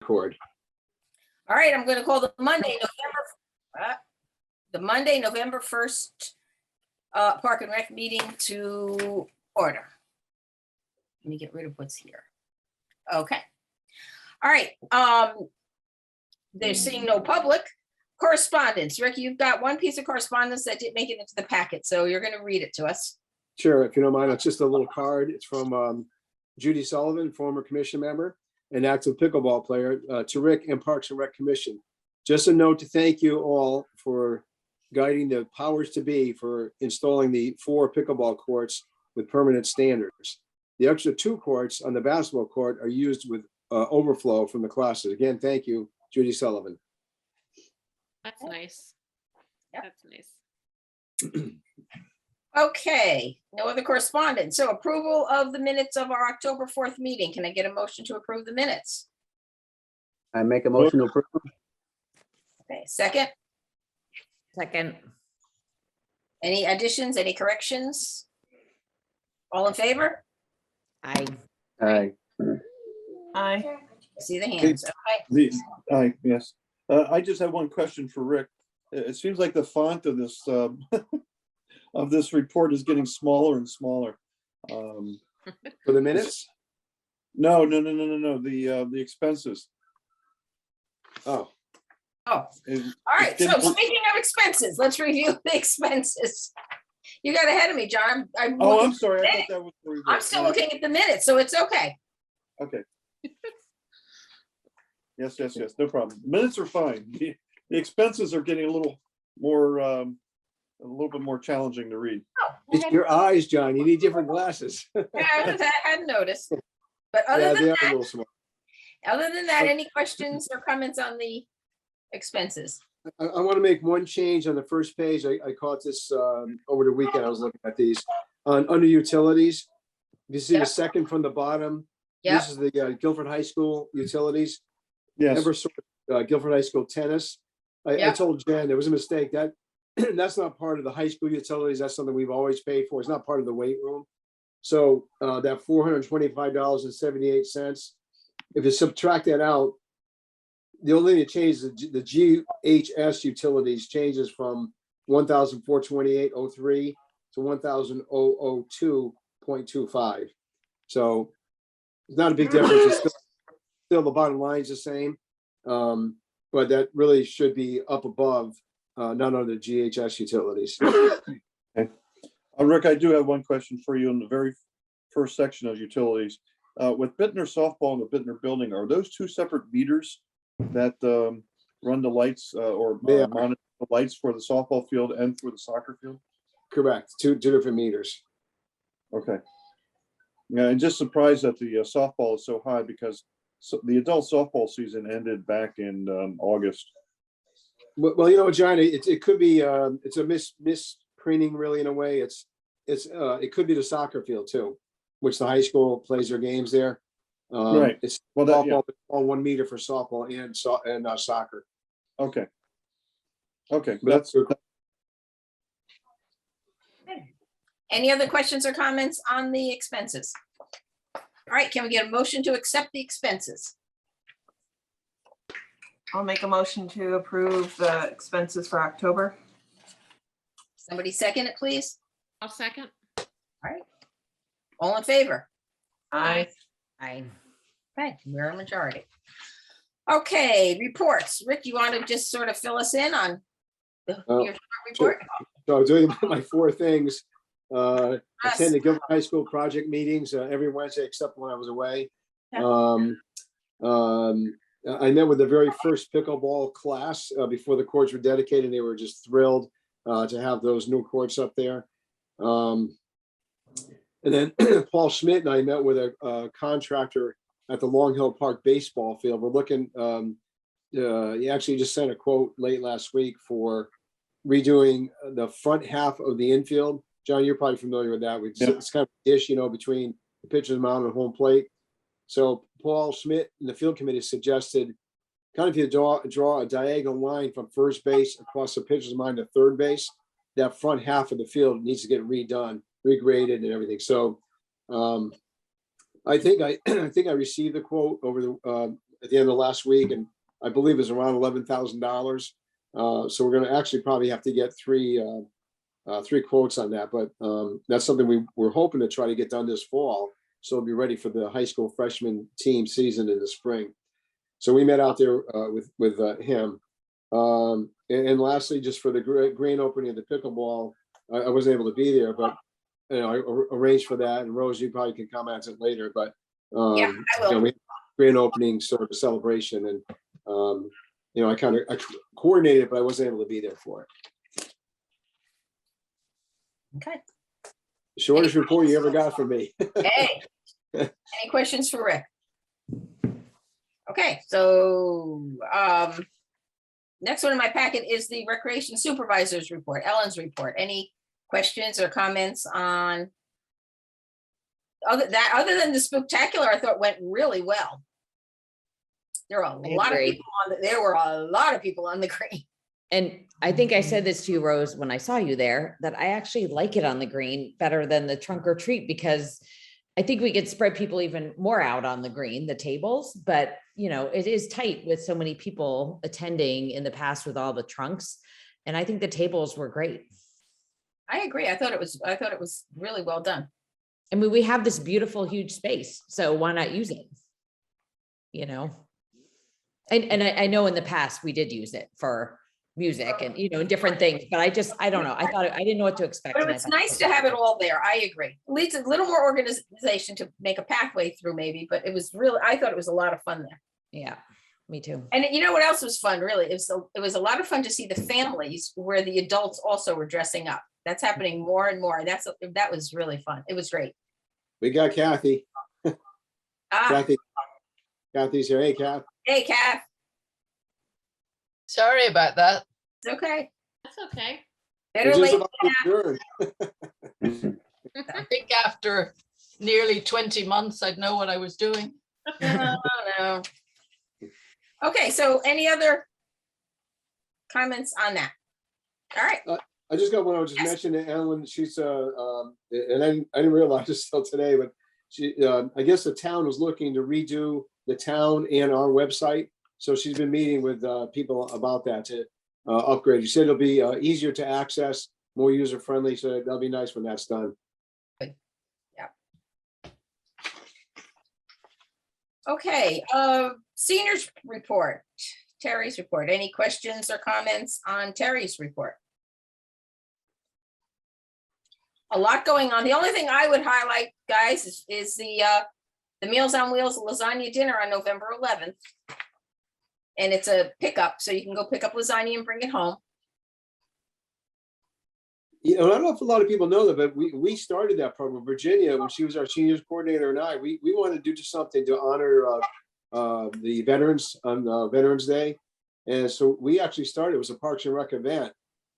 record. All right, I'm going to call the Monday, November 1st Park and Rec meeting to order. Let me get rid of what's here. Okay. All right. They're seeing no public correspondence. Rick, you've got one piece of correspondence that didn't make it into the packet, so you're going to read it to us. Sure, if you don't mind, it's just a little card. It's from Judy Sullivan, former commission member and active pickleball player, to Rick and Parks and Rec Commission. Just a note to thank you all for guiding the powers to be for installing the 4 pickleball courts with permanent standards. The extra 2 courts on the basketball court are used with overflow from the classes. Again, thank you, Judy Sullivan. That's nice. Yep. That's nice. Okay, no other correspondence. So approval of the minutes of our October 4th meeting. Can I get a motion to approve the minutes? I make a motion to approve. Okay, second. Second. Any additions, any corrections? All in favor? Aye. Aye. Aye. See the hands. Okay. Aye, yes. I just have one question for Rick. It seems like the font of this of this report is getting smaller and smaller. For the minutes? No. The expenses. Oh, Oh, It- all right. it's So getting- speaking of expenses, let's review the expenses. You got ahead of me, John. I'm Oh, looking- I'm sorry. I thought that was. the report. I'm still looking at the minutes, so it's okay. Okay. Yes. No problem. Minutes are fine. The expenses are getting a little more, a little bit more challenging to read. Oh, it's your eyes, John. You need different glasses. I hadn't noticed. But Yeah, other they than are a that, little small. any questions or comments on the expenses? I want to make one change on the first page. I caught this over the weekend. I was looking at these under utilities. You see the Yep. second from the bottom. Yep. This is the Guilford High School utilities. Yes. Guilford High School tennis. I Yep. told Jen there was a mistake. That that's not part of the high school utilities. That's something we've always paid for. It's not part of the weight room. So that $425.78. If you subtract that out, the only thing that changes the GHS utilities changes from 1,428.03 to 1,002.25. So it's not a big difference. It's still the bottom line is the same, but that really should be up above, not under the GHS utilities. Rick, I do have one question for you in the very first section of utilities. With Bittner softball and the Bittner building, are those 2 separate meters that run the lights or Yeah. monitor the lights for the softball field and for the soccer field? Correct. Two different meters. Okay. Yeah, and just surprised that the softball is so high because the adult softball season ended back in August. Well, you know, John, it could be it's a misprinting really in a way. It could be the soccer field too, which the high school plays their games there. Right. It's Well, that, yeah. softball, all 1 meter for softball and soccer. Okay. Okay. But that's Any other questions or comments on the expenses? All right, can we get a motion to accept the expenses? I'll make a motion to approve the expenses for October. Somebody second it, please. I'll second. All right. All in favor? Aye. Aye. Okay, we're a majority. Okay, reports. Rick, you want to just sort of fill us in on your short report? so I'm doing my 4 things. Attend Yes. the Guilford High School project meetings every Wednesday except when I was away. Yeah. I met with the very first pickleball class before the courts were dedicated. They were just thrilled to have those new courts up there. And then Paul Schmidt and I met with a contractor at the Long Hill Park baseball field. We're looking, he actually just sent a quote late last week for redoing the front half of the infield. John, you're probably familiar with that. It's kind of a dish, between the pitcher's mound and home plate. So Paul Schmidt and the field committee suggested kind of if you draw a diagonal line from first base across the pitcher's mound to third base, that front half of the field needs to get redone, regraded and everything. So I think I received the quote over the at the end of last week, and I believe it was around $11,000. So we're gonna actually probably have to get three quotes on that, but that's something we're hoping to try to get done this fall. So it'll be ready for the high school freshman team season in the spring. So we met out there with him. And lastly, just for the grand opening of the pickleball, I wasn't able to be there, but you know, I arranged for that. And Rose, you probably can comment on it later, but Yeah, I will. you know, we had a grand opening sort of a celebration, and you know, I coordinated, but I wasn't able to be there for it. Okay. Shortest report you ever got from me. Hey, any questions for Rick? Okay, so next one in my packet is the Recreation Supervisors report, Ellen's report. Any questions or comments on other than the spectacular? I thought went really well. There were a lot of agree. people there were a lot of people on the green. And I think I said this to you, Rose, when I saw you there, that I actually like it on the green better than the trunk or treat, because I think we could spread people even more out on the green, the tables, but you know, it is tight with so many people attending in the past with all the trunks. And I think the tables were great. I agree. I thought it was really well done. I mean, we have this beautiful, huge space, so why not use it? You know? And I know in the past we did use it for music and, you know, different things, but I don't know. I didn't know what to expect. But and I it's thought nice to have it all there. I agree. Leads a little more organization to make a pathway through maybe, but it was really, I thought it was a lot of fun there. Yeah, me too. And you know what else was fun, really? It was a lot of fun to see the families where the adults also were dressing up. That's happening more and more. That was really fun. It was great. We got Kathy. Ah, Kathy's here. Hey, Kath. hey, Kath. Sorry about that. It's okay. That's okay. Better We're just late about than to adjourn. I think after nearly 20 months, I'd know what I was doing. never. No. Okay, so any other comments on that? All right. I just got one. I was just Yes. mentioning to Ellen. She's and I didn't realize this till today, but she I guess the town was looking to redo the town and our website. So she's been meeting with people about that to upgrade. She said it'll be easier to access, more user friendly. So that'll be nice when that's done. Okay, seniors report, Terry's report. Any questions or comments on Terry's report? A lot going on. The only thing I would highlight, guys, is the Meals on Wheels lasagna dinner on November 11th. And it's a pickup, so you can go pick up lasagna and bring it home. You know, I don't know if a lot of people know that, but we started that program. Virginia, when she was our seniors coordinator, and I, we wanted to do something to honor the veterans on Veterans Day. And so we actually started, it was a Parks and Rec event.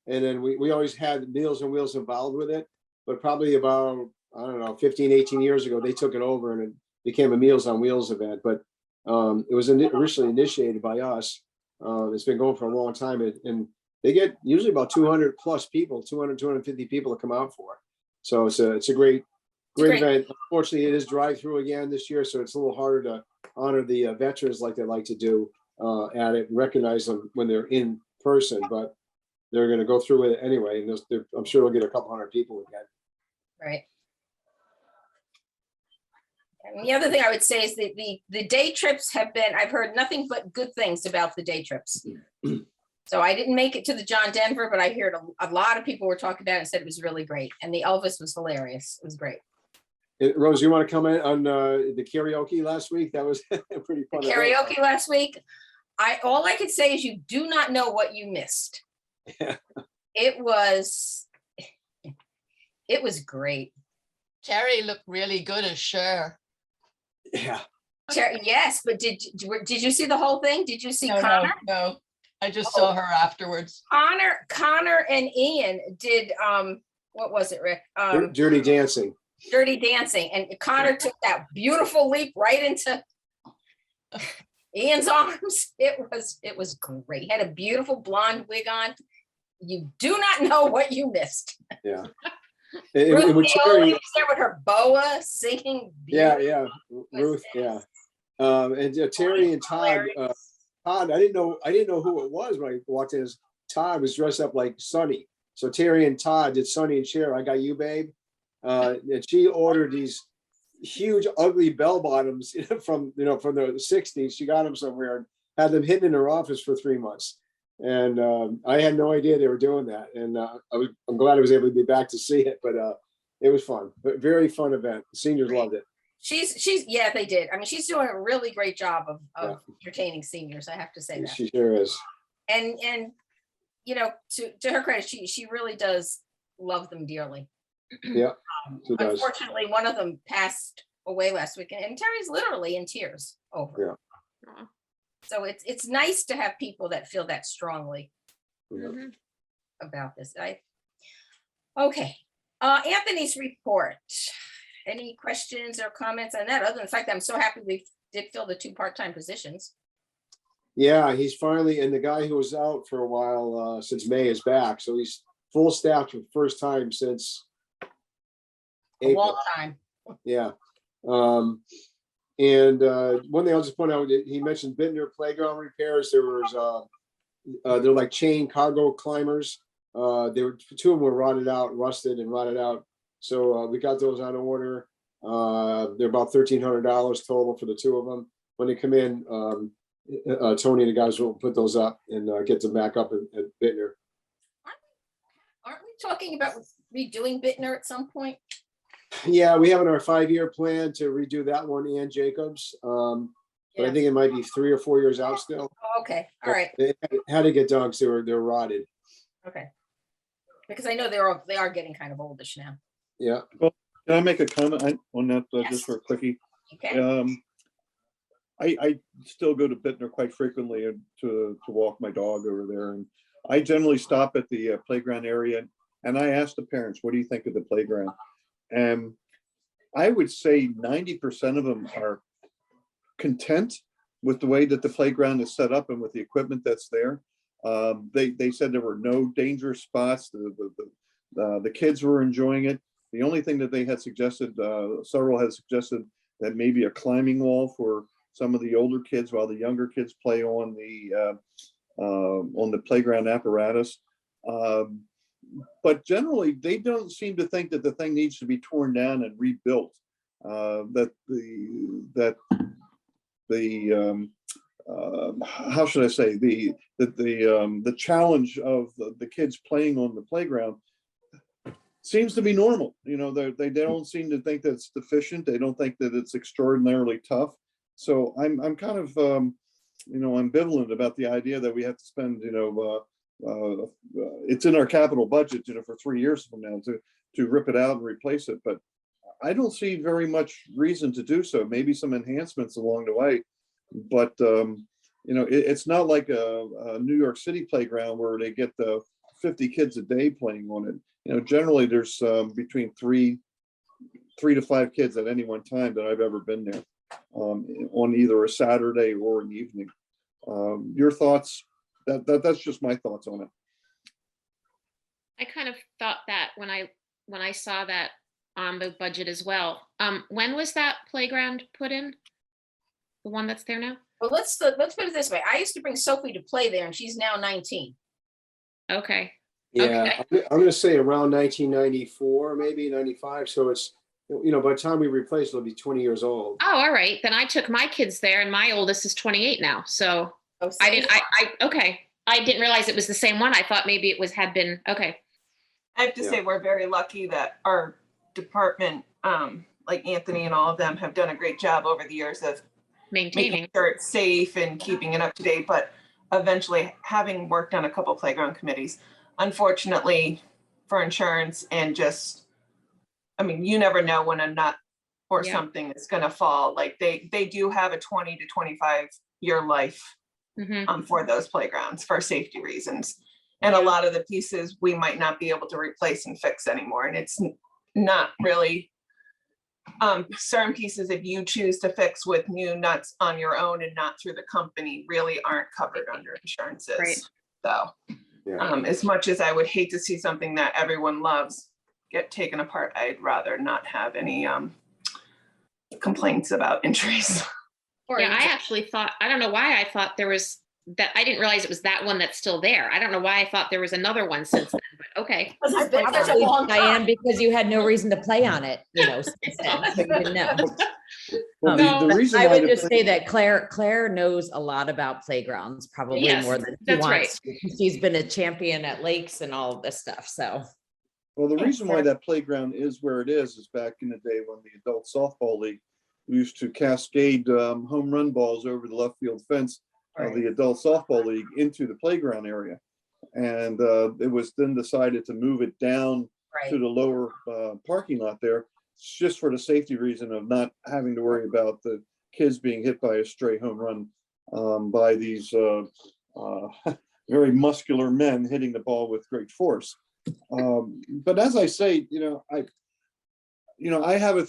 And then we always had Meals on Wheels involved with it. But probably about, I don't know, 15, 18 years ago, they took it over and it became a Meals on Wheels event. But it was originally initiated by us. It's been going for a long time. And they get usually about 200 plus people, 200, 250 people to come out for it. So it's a great event. Unfortunately, it is drive-through again this year, so it's a little harder to honor the veterans like they like to do at it and recognize them when they're in person. But they're going to go through it anyway, and I'm sure they'll get a couple hundred people again. Right. And the other thing I would say is the day trips have been, I've heard nothing but good things about the day trips. So I didn't make it to the John Denver, but I heard a lot of people were talking about it and said it was really great. And the Elvis was hilarious. It was great. Rose, you want to comment on the karaoke last week? That was pretty fun. The karaoke last week, all I could say is you do not know what you missed. Yeah. It was great. Terry looked really good as Cher. Yeah. Yes, but did you see the whole thing? Did you see No, Connor? no. I just saw her afterwards. Connor and Ian did what was it, Rick? Dirty Dancing. Dirty Dancing, and Connor took that beautiful leap right into Ian's arms. It was great. He had a beautiful blonde wig on. You do not know what you missed. Yeah. Ruth And with Paoli Terry, was there with her boa singing. yeah, beautiful. Ruth, yeah. And Terry and Todd, Hilarious. Todd, I didn't know who it was when I walked in. Todd was dressed up like Sonny. So Terry and Todd did Sonny and Cher, I Got You, Babe. And she ordered these huge, ugly bell bottoms from the 60s. She got them somewhere and had them hidden in her office for 3 months. And I had no idea they were doing that. And I'm glad I was able to be back to see it, but it was fun. But very fun event. The seniors loved it. Yeah, they did. I mean, she's doing a really great job of Yeah. entertaining seniors. I have to say that. She sure is. And to her credit, she really does love them dearly. Yeah, she does. Unfortunately, one of them passed away last weekend, and Terry's literally in tears over it. Aw. So it's nice to have people that feel that strongly Yeah. Mhm. about this. Okay. Anthony's report. Any questions or comments on that? Other than the fact that I'm so happy we did fill the 2 part-time positions. Yeah, he's finally, and the guy who was out for a while since May is back. So he's full staff for the first time since A long April. time. Yeah. And one thing I'll just point out, he mentioned Bittner playground repairs. There was, they're like chain cargo climbers. There were 2 of them were rusted and rotted out. So we got those on order. They're about $1,300 total for the 2 of them. When they come in, Tony and the guys will put those up and get them back up at Bittner. Aren't we talking about redoing Bittner at some point? Yeah, we have in our 5-year plan to redo that one and Jacobs. But I Yeah. think it might be 3 or 4 years out still. Oh, okay, all right, They had to get done because they're rotted. okay. Because I know they are getting kind of oldish now. Yeah. Can I make a comment on that Yes. just for a quickie? Okay, I still go to Bittner quite frequently to walk my dog over there. And I generally stop at the playground area and I ask the parents, what do you think of the playground? And I would say 90% of them are content with the way that the playground is set up and with the equipment that's there. They said there were no dangerous spots. The kids were enjoying it. The only thing that they had suggested, several had suggested that maybe a climbing wall for some of the older kids while the younger kids play on the playground apparatus. But generally, they don't seem to think that the thing needs to be torn down and rebuilt. How should I say, the challenge of the kids playing on the playground seems to be normal. They don't seem to think that it's deficient. They don't think that it's extraordinarily tough. So I'm kind of ambivalent about the idea that we have to spend it's in our capital budget for 3 years from now to rip it out and replace it. But I don't see very much reason to do so. Maybe some enhancements along the way, but it's not like a New York City playground where they get 50 kids a day playing on it. Generally there's between three to 5 kids at any one time that I've ever been there on either a Saturday or an evening. Your thoughts? That's just my thoughts on it. I kind of thought that when I saw that on the budget as well. When was that playground put in? The one that's there now? well, let's put it this way. I used to bring Sophie to play there and she's now 19. Okay. Yeah, I'm gonna say around 1994, maybe 95. So it's, by the time we replace, it'll be 20 years old. Oh, all right. Then I took my kids there and my oldest is 28 now. So Oh, I see? didn't, okay. I didn't realize it was the same one. I thought maybe it had been, okay. I have to say, we're very lucky that our department, like Anthony and all of them, have done a great job over the years of Maintaining. making sure it's safe and keeping it up to date. But eventually, having worked on a couple playground committees, unfortunately for insurance and just, you never know when a nut or Yeah. something is going to fall. Like they do have a 20 to 25 year life Mhm. for those playgrounds for safety reasons. And Yeah. a lot of the pieces we might not be able to replace and fix anymore. And it's not really certain pieces, if you choose to fix with new nuts on your own and not through the company, really aren't covered under insurances. Right. So Yeah. as much as I would hate to see something that everyone loves get taken apart, I'd rather not have any complaints about injuries. Or Yeah, you I just- actually thought, I don't know why I thought there was that, I didn't realize it was that one that's still there. I don't know why I thought there was another one since then, but okay. Because it's been such a Probably, long Diane, time. because you had no reason to play on it, since then, so you didn't know. Well, No, the reason I why would the just say that Claire knows a lot about playgrounds, probably Yes, more than she that's right. wants. To. She's been a champion at lakes and all of this stuff, so. Well, the Yeah, reason why sure. that playground is where it is back in the day when the adult softball league used to cascade home run balls over the left field fence of the adult softball league into the playground area. And it was then decided to move it down Right. to the lower parking lot there, just for the safety reason of not having to worry about the kids being hit by a stray home run by these very muscular men hitting the ball with great force. But as I say, I have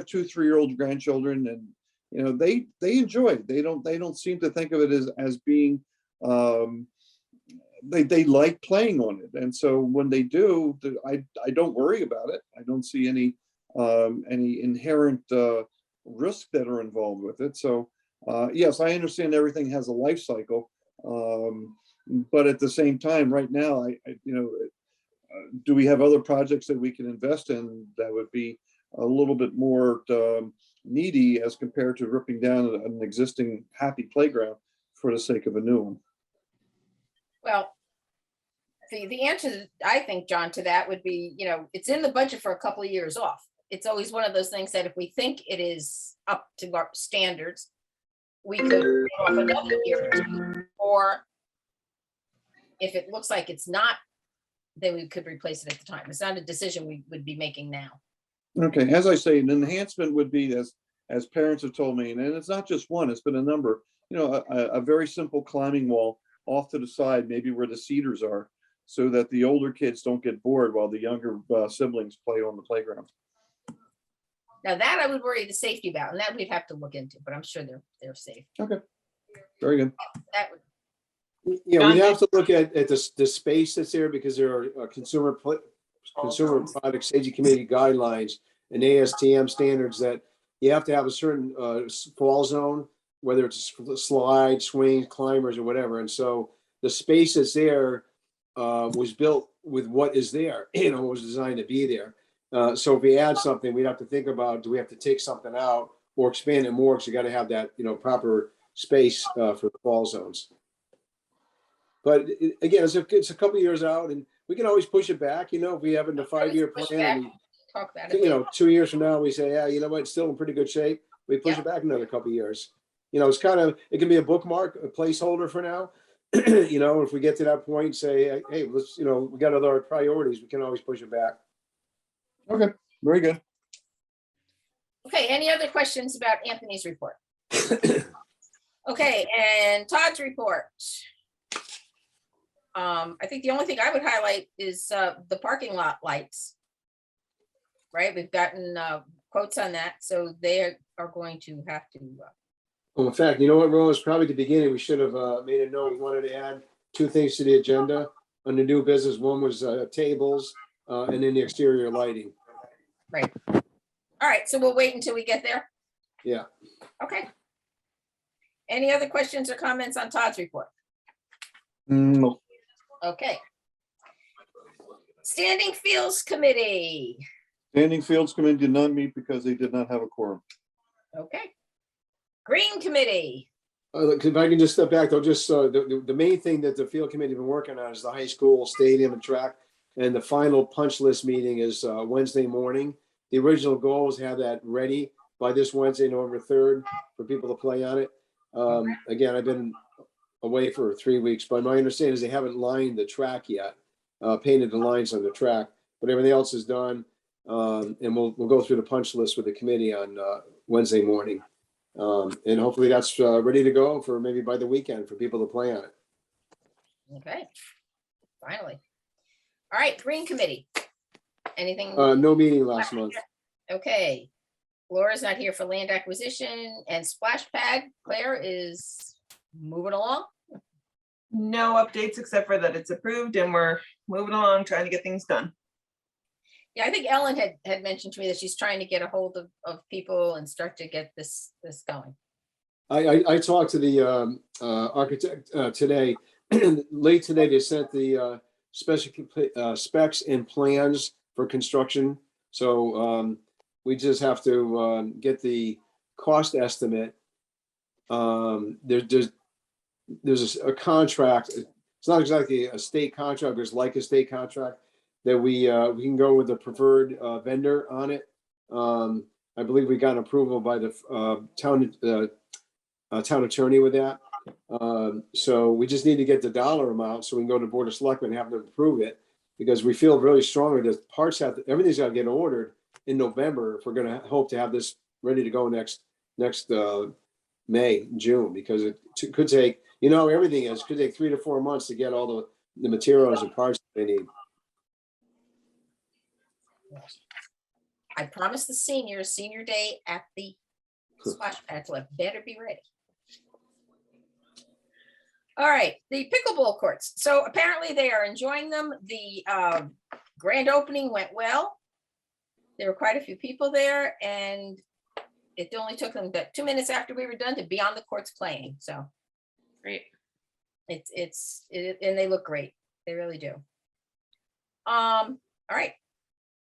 2 3-year-old grandchildren, and they enjoy it. They don't seem to think of it as being they like playing on it, and so when they do, I don't worry about it. I don't see any inherent risk that are involved with it. So yes, I understand everything has a life cycle, but at the same time, right now, do we have other projects that we can invest in that would be a little bit more needy as compared to ripping down an existing happy playground for the sake of a new one? Well, the answer, I think, John, to that would be, it's in the budget for a couple of years off. It's always one of those things that if we think it is up to our standards, we could put it off another year or two. Or if it looks like it's not, then we could replace it at the time. It's not a decision we would be making now. Okay, as I say, an enhancement would be, as parents have told me, and it's not just one, it's been a number, a very simple climbing wall off to the side, maybe where the cedars are, so that the older kids don't get bored while the younger siblings play on the playground. Now that I would worry the safety about, and that we'd have to look into, but I'm sure they're safe. Okay, very good. That would, Yeah, we'd have to look at the space that's there, because there are consumer product safety committee guidelines and ASTM standards that you have to have a certain fall zone, whether it's slide, swing, climbers, or whatever. And so the space that's there was built with what is there, was designed to be there. So if we add something, we'd have to think about, do we have to take something out or expand it more? Because you got to have that, proper space for the fall zones. But again, it's a couple of years out, and we can always push it back. If we have it in the 5-year push plan, and back, talk about we, it. 2 years from now, we say, yeah, you know what, it's still in pretty good shape. We push Yeah. it back another couple of years. It can be a bookmark, a placeholder for now. If we get to that point, say, hey, let's, we got other priorities, we can always push it back. Okay, very good. Okay, any other questions about Anthony's report? Okay, and Todd's report. I think the only thing I would highlight is the parking lot lights. Right, we've gotten quotes on that, so they are going to have to. Well, in fact, you know what, Rose, probably at the beginning, we should have made a note. We wanted to add 2 things to the agenda under new business. One was tables and then the exterior lighting. Right. All right, so we'll wait until we get there. Yeah. Okay. Any other questions or comments on Todd's report? No. Okay. Standing Fields Committee. Standing Fields Committee did not meet because they did not have a quorum. Okay. Green Committee. If I can just step back, though, just the main thing that the field committee have been working on is the high school stadium and track. And the final punch list meeting is Wednesday morning. The original goal was to have that ready by this Wednesday, November 3rd, for people to play on it. Again, I've been away for 3 weeks, but my understanding is they haven't lined the track yet, painted the lines on the track, but everything else is done. And we'll go through the punch list with the committee on Wednesday morning. And hopefully that's ready to go for maybe by the weekend for people to play on it. Okay. Finally. All right, Green Committee. Anything? No meeting last month. Okay. Laura's not here for land acquisition and splash pad. Claire is moving along. No updates except for that it's approved and we're moving along, trying to get things done. Yeah, I think Ellen had mentioned to me that she's trying to get a hold of people and start to get this going. I talked to the architect today. Late today, they sent the specs and plans for construction. So we just have to get the cost estimate. There's a contract. It's not exactly a state contract, but it's like a state contract that we can go with the preferred vendor on it. I believe we got approval by the town attorney with that. So we just need to get the dollar amount so we can go to Board of Selectmen and have them approve it, because we feel really strongly that everything's got to get ordered in November if we're going to hope to have this ready to go next May, June, because it could take, everything is, could take 3 to 4 months to get all the materials and parts they need. I promised the seniors senior day at the splash pad, so I better be ready. All right, the pickleball courts. So apparently they are enjoying them. The grand opening went well. There were quite a few people there, and it only took them about 2 minutes after we were done to be on the courts playing. So Great. and they look great. They really do. All right,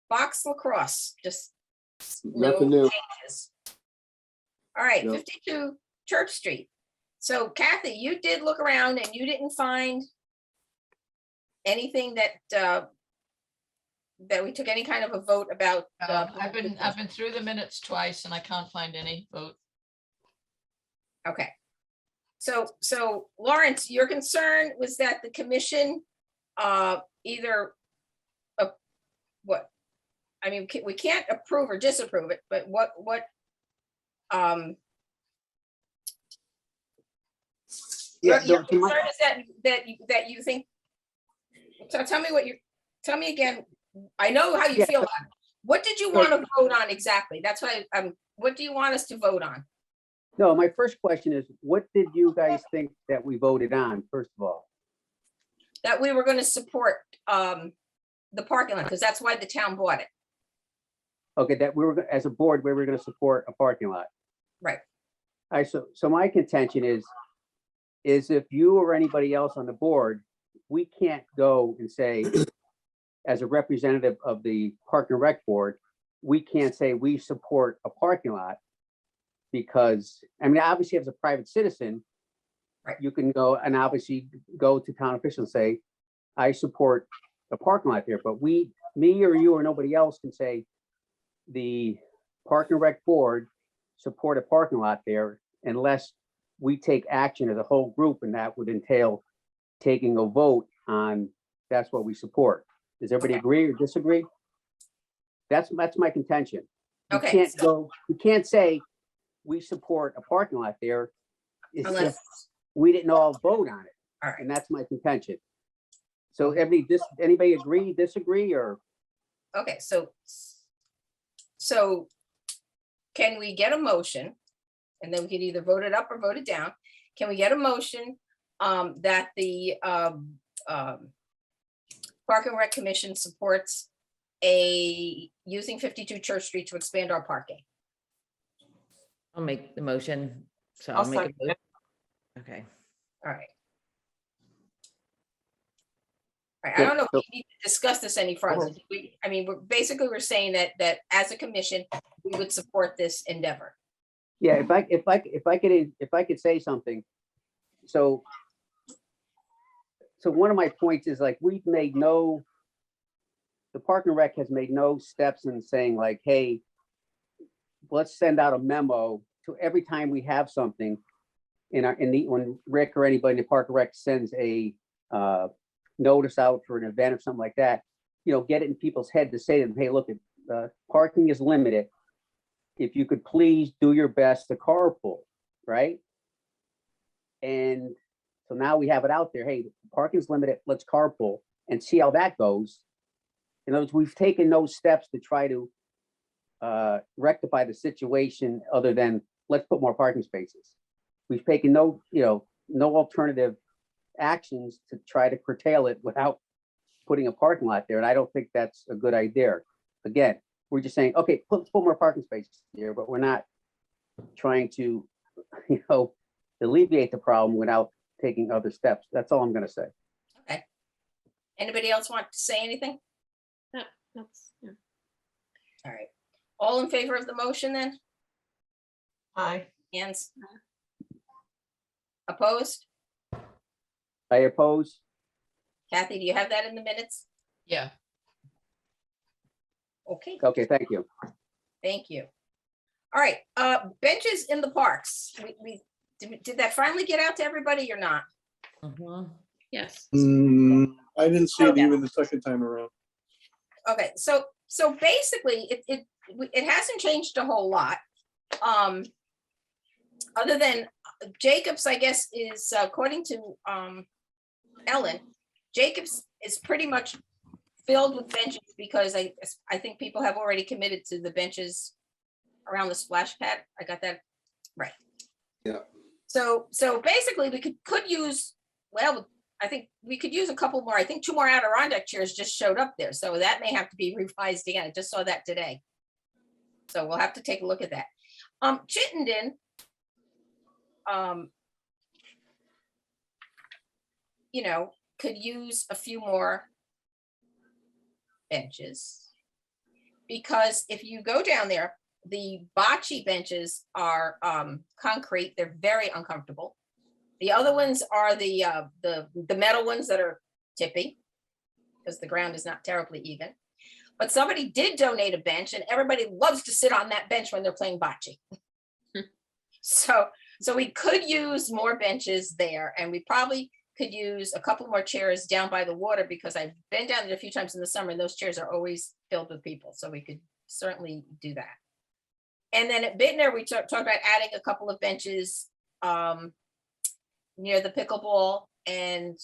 box lacrosse, just Nothing new. changes. All right, No. 52 Church Street. So Kathy, you did look around and you didn't find anything that we took any kind of a vote about. I've been through the minutes twice and I can't find any vote. Okay. So Lawrence, your concern was that the commission either we can't approve or disapprove it, but what Yeah, your so my- concern is that you think, so tell me again, I know how you Yeah, feel about it. What did you want to vote on exactly? That's why what do you want us to vote on? No, my first question is, what did you guys think that we voted on, first of all? That we were going to support the parking lot, because that's why the town bought it. Okay, that we were, as a board, we were gonna support a parking lot. Right. So my contention is if you or anybody else on the board, we can't go and say, as a representative of the Park and Rec Board, we can't say we support a parking lot. Because, obviously as a private citizen, Right. you can go and obviously go to town officials and say, I support the parking lot there, but me or you or nobody else can say the Park and Rec Board support a parking lot there unless we take action as a whole group, and that would entail taking a vote on that's what we support. Does everybody agree or disagree? That's my contention. Okay, You can't say we support a parking lot there. It's unless, just, we didn't all vote on it. all right, And that's my contention. So anybody agree, disagree, or? okay, so can we get a motion? And then we could either vote it up or vote it down. Can we get a motion that the Park and Rec Commission supports using 52 Church Street to expand our parking? I'll make the motion. So I'll I'll make a second motion. it. Okay. All right. All right, I don't know if we need to discuss this any further. We're saying that as a commission, we would support this endeavor. Yeah, if I could say something. So one of my points is like, the Park and Rec has made no steps in saying like, hey, let's send out a memo to every time we have something when Rick or anybody in the Park and Rec sends a notice out for an event or something like that, get it in people's head to say to them, hey, look, parking is limited. If you could please do your best to carpool, right? And so now we have it out there. Hey, parking's limited, let's carpool and see how that goes. In other words, we've taken no steps to try to rectify the situation other than let's put more parking spaces. We've taken no alternative actions to try to curtail it without putting a parking lot there. And I don't think that's a good idea. Again, we're just saying, okay, put more parking spaces here, but we're not trying to, alleviate the problem without taking other steps. That's all I'm gonna say. Okay. Anybody else want to say anything? That's, yeah. All right. All in favor of the motion then? Aye. Hands? Opposed? I oppose. Kathy, do you have that in the minutes? Yeah. Okay, Okay, thank you. thank you. All right, benches in the parks. Did that finally get out to everybody or not? Mhm. Yes. I didn't see it Okay. even the second time around. Okay, so basically, it hasn't changed a whole lot. Other than Jacobs, I guess, is according to Ellen, Jacobs is pretty much filled with benches because I think people have already committed to the benches around the splash pad. I got that right. Yeah. So basically, we could use, well, I think we could use a couple more. I think 2 more Adirondack chairs just showed up there, so that may have to be revised again. I just saw that today. So we'll have to take a look at that. Chittenden, you know, could use a few more benches. Because if you go down there, the bocce benches are concrete. They're very uncomfortable. The other ones are the metal ones that are tippy because the ground is not terribly even. But somebody did donate a bench, and everybody loves to sit on that bench when they're playing bocce. So we could use more benches there, and we probably could use a couple more chairs down by the water because I've been down there a few times in the summer, and those chairs are always filled with people. So we could certainly do that. And then at Bittner, we talked about adding a couple of benches near the pickleball and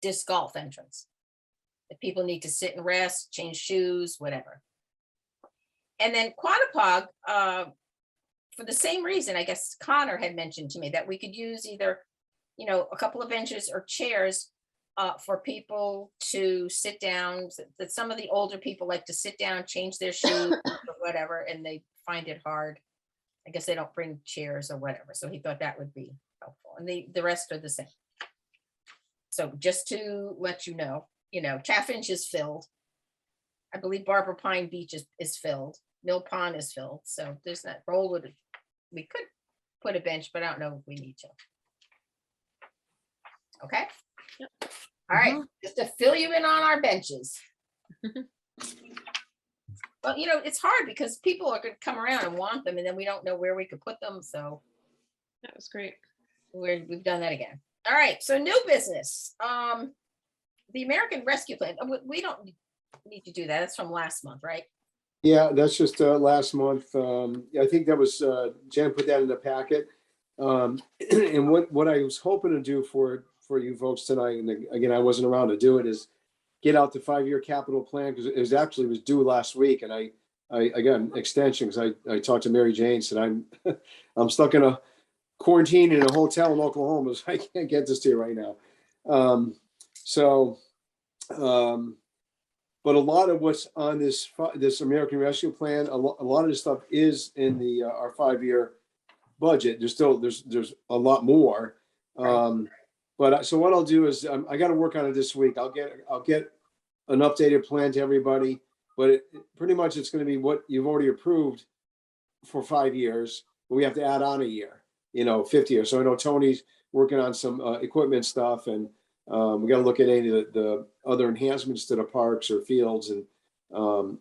disc golf entrance. If people need to sit and rest, change shoes, whatever. And then Quantapug, for the same reason, I guess Connor had mentioned to me that we could use either, you know, a couple of benches or chairs for people to sit down, that some of the older people like to sit down, change their shoes or whatever, and they find it hard. I guess they don't bring chairs or whatever. So he thought that would be helpful. And the rest are the same. So just to let you know, Chaffinch is filled. I believe Barbara Pine Beach is filled. Mill Pond is filled. So there's that. Rollwood, we could put a bench, but I don't know if we need to. Okay. Yep. All right, just to fill you in on our benches. Well, it's hard because people are going to come around and want them, and then we don't know where we could put them. So That was great. we've done that again. All right, so new business. The American Rescue Plan. We don't need to do that. That's from last month, right? Yeah, that's just last month. I think that was Jen put that in the packet. And what I was hoping to do for you folks tonight, and again, I wasn't around to do it, is get out the 5-year capital plan, because it was due last week, and I got an extension because I talked to Mary Jane, said I'm stuck in a quarantine in a hotel in Oklahoma, so I can't get this to you right now. But a lot of what's on this American Rescue Plan, a lot of this stuff is in our 5-year budget. There's a lot more. But so what I'll do is I got to work on it this week. I'll get an updated plan to everybody, but pretty much it's going to be what you've already approved for 5 years, but we have to add on a year, 50 years. So I know Tony's working on some equipment stuff, and we got to look at any of the other enhancements to the parks or fields. And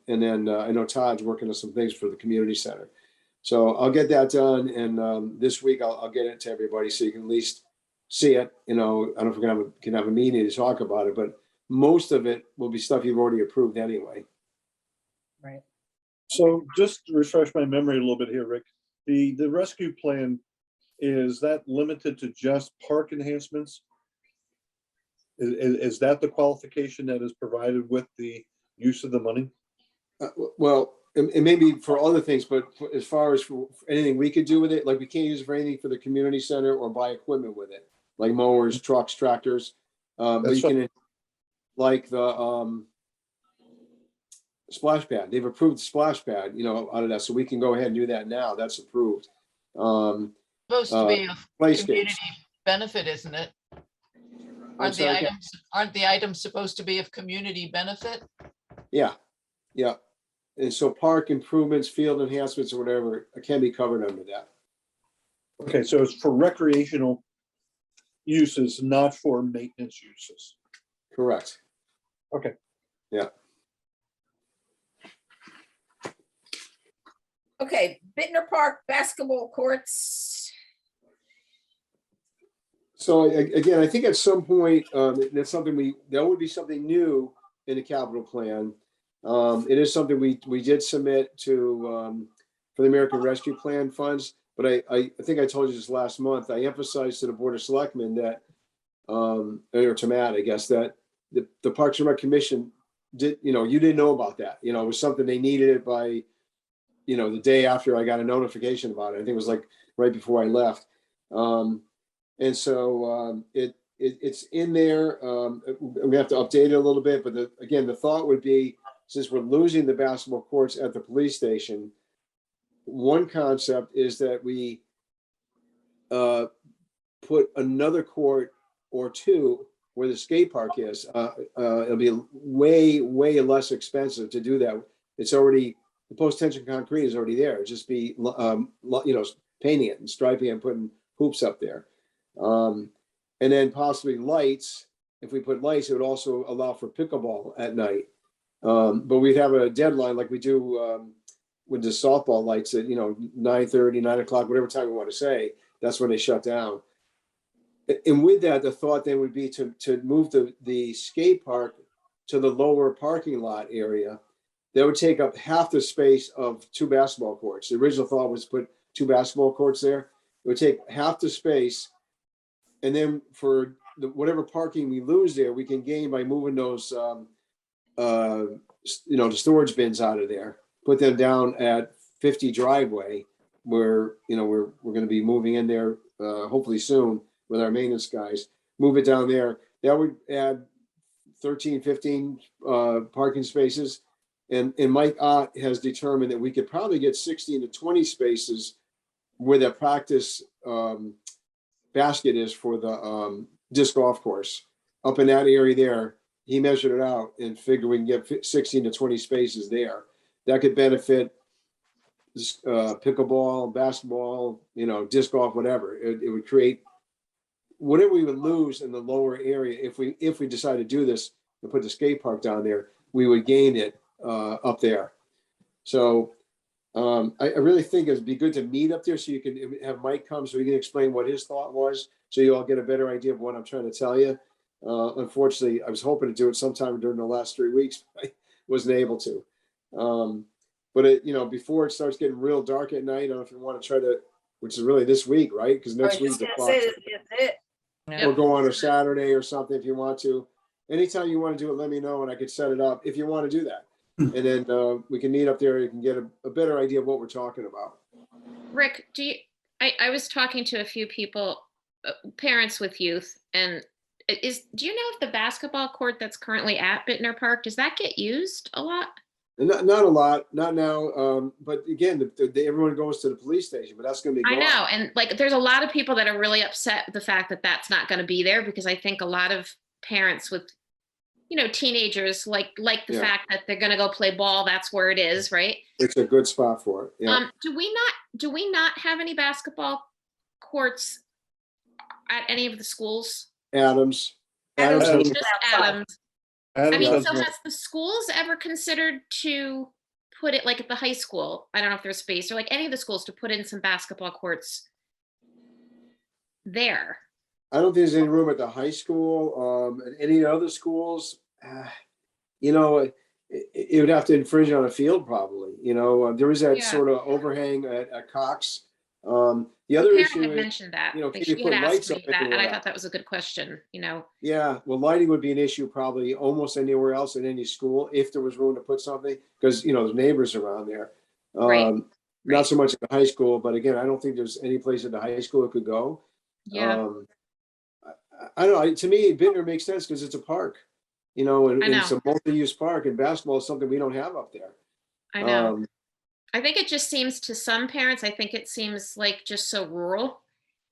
then I know Todd's working on some things for the community center. So I'll get that done. And this week I'll get it to everybody so you can at least see it. I don't know if we're can have a meeting to talk about it, but most of it will be stuff you've already approved anyway. Right. So just to refresh my memory a little bit here, Rick, the rescue plan, is that limited to just park enhancements? Is that the qualification that is provided with the use of the money? Well, it may be for other things, but as far as for anything we could do with it, like we can't use it for anything for the community center or buy equipment with it, like mowers, trucks, tractors. But you can, like the splash pad. They've approved the splash pad, out of that, so we can go ahead and do that now. That's approved. Supposed to be of playscapes. community benefit, isn't it? I'm sorry, again? Aren't the items supposed to be of community benefit? Yeah, yeah. And so park improvements, field enhancements or whatever can be covered under that. Okay, so it's for recreational uses, not for maintenance uses. Correct. Okay. Yeah. Okay, Bittner Park basketball courts. So again, I think at some point, that's something that would be something new in the capital plan. It is something we did submit to, for the American Rescue Plan funds, but I think I told you this last month, I emphasized to the Board of Selectmen that, or to Matt, I guess, that the Parks and Rec Commission did, you didn't know about that, it was something they needed it by, the day after I got a notification about it. I think it was like right before I left. And so it's in there. We have to update it a little bit, but again, the thought would be, since we're losing the basketball courts at the police station, one concept is that we put another court or two where the skate park is. It'll be way, way less expensive to do that. It's already, the post-tension concrete is already there. It'd just be, painting it and striping it and putting hoops up there. And then possibly lights. If we put lights, it would also allow for pickleball at night. But we'd have a deadline like we do with the softball lights at 9:30, 9 o'clock, whatever time we want to say. That's when they shut down. And with that, the thought then would be to move the skate park to the lower parking lot area. That would take up half the space of two basketball courts. The original thought was put two basketball courts there. It would take half the space. And then for whatever parking we lose there, we can gain by moving those, the storage bins out of there, put them down at 50 driveway where, we're going to be moving in there hopefully soon with our maintenance guys, move it down there. That would add 13, 15 parking spaces. And Mike Ott has determined that we could probably get 16 to 20 spaces where the practice basket is for the disc golf course. Up in that area there, he measured it out and figured we can get 16 to 20 spaces there. That could benefit pickleball, basketball, disc golf, whatever. It would create whatever we would lose in the lower area if we decide to do this and put the skate park down there, we would gain it up there. So I really think it'd be good to meet up there so you can have Mike come so he can explain what his thought was, so you all get a better idea of what I'm trying to tell you. Unfortunately, I was hoping to do it sometime during the last 3 weeks, but I wasn't able to. But before it starts getting real dark at night, I don't know if you want to try to, which is really this week, right? Because next week the clock. Or go on a Saturday or something if you want to. Anytime you want to do it, let me know and I could set it up if you want to do that. And then we can meet up there. You can get a better idea of what we're talking about. Rick, I was talking to a few people, parents with youth, and do you know if the basketball court that's currently at Bittner Park, does that get used a lot? Not a lot, not now. But again, everyone goes to the police station, but that's going to be gone. I know. And there's a lot of people that are really upset with the fact that that's not going to be there, because I think a lot of parents with, teenagers like the fact that they're going to go play ball. That's where it is, right? It's a good spot for it. Yeah. Do we not have any basketball courts at any of the schools? Adams. Adams. Just Adams. I mean, has so one. has the schools ever considered to put it at the high school? I don't know if there's space, or any of the schools to put in some basketball courts there. I don't think there's any room at the high school. At any other schools, it would have to infringe on a field probably. There is that sort of overhang at Cox. The other Karen issue had is, mentioned that. can She you put had lights asked up me that, and I everywhere? thought that was a good question. Yeah, well, lighting would be an issue probably almost anywhere else in any school if there was room to put something, because there's neighbors around there. Right. Not so much at the high school, but again, I don't think there's any place at the high school it could go. Yeah. I don't know. To me, Bittner makes sense because it's a park, and I know. it's a multi-use park, and basketball is something we don't have up there. I know. I think it just seems to some parents, I think it seems like just so rural,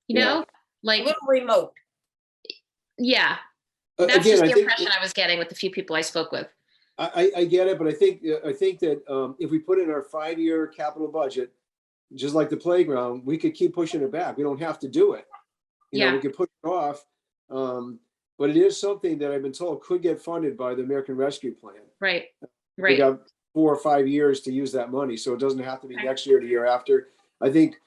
you Yeah. know, A like, little remote. yeah, that's Again, just I the think, impression I was getting with the few people I spoke with. I get it, but I think that if we put in our 5-year capital budget, just like the playground, we could keep pushing it back. We don't have to do it. You know, Yeah. we could put it off. But it is something that I've been told could get funded by the American Rescue Plan. Right, We right. got 4 or 5 years to use that money, so it doesn't have to be Okay. next year or the year after. I think